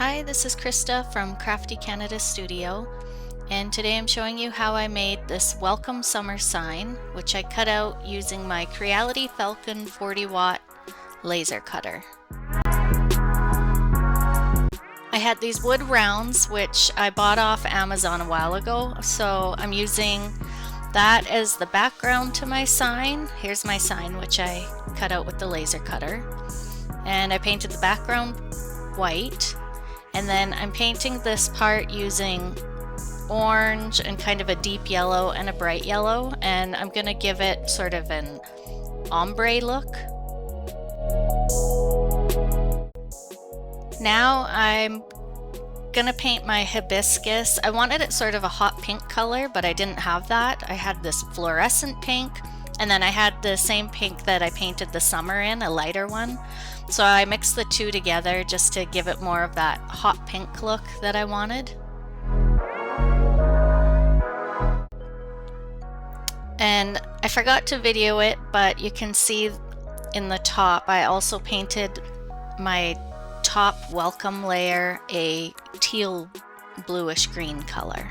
Hi, this is Krista from Crafty Canada Studio, and today I'm showing you how I made this welcome summer sign, which I cut out using my Creality Falcon 40-watt laser cutter. I had these wood rounds, which I bought off Amazon a while ago, so I'm using that as the background to my sign. Here's my sign, which I cut out with the laser cutter, and I painted the background white. And then I'm painting this part using orange and kind of a deep yellow and a bright yellow, and I'm going to give it sort of an ombre look. Now I'm going to paint my hibiscus. I wanted it sort of a hot pink color, but I didn't have that. I had this fluorescent pink, and then I had the same pink that I painted the summer in, a lighter one. So I mixed the two together just to give it more of that hot pink look that I wanted. And I forgot to video it, but you can see in the top, I also painted my top welcome layer a teal bluish green color.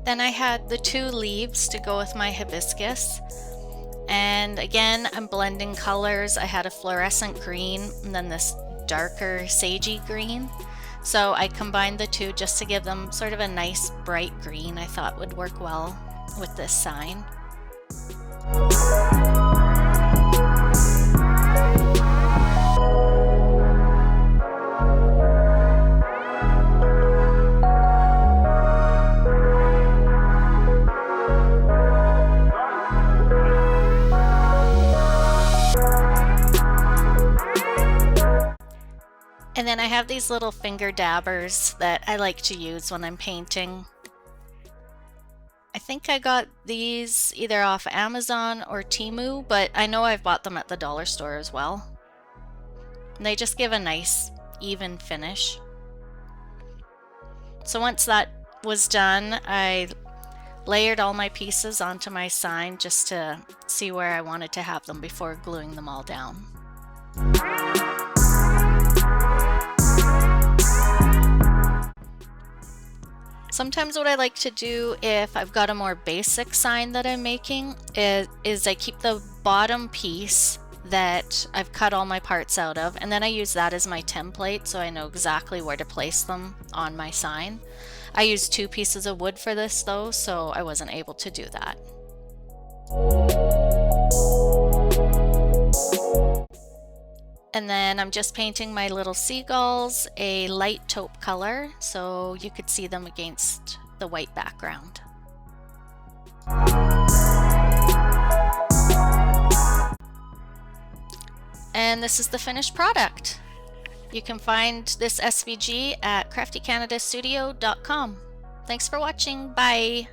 Then I had the two leaves to go with my hibiscus, and again I'm blending colors. I had a fluorescent green and then this darker sagey green, so I combined the two just to give them sort of a nice bright green I thought would work well with this sign. And then I have these little finger dabbers that I like to use when I'm painting. I think I got these either off Amazon or Temu, but I know I've bought them at the dollar store as well. And they just give a nice, even finish. So once that was done, I layered all my pieces onto my sign just to see where I wanted to have them before gluing them all down. Sometimes what I like to do if I've got a more basic sign that I'm making is I keep the bottom piece that I've cut all my parts out of, and then I use that as my template so I know exactly where to place them on my sign. I used 2 pieces of wood for this though, so I wasn't able to do that. And then I'm just painting my little seagulls a light taupe color so you could see them against the white background. And this is the finished product. You can find this SVG at craftycanadastudio.com. Thanks for watching. Bye!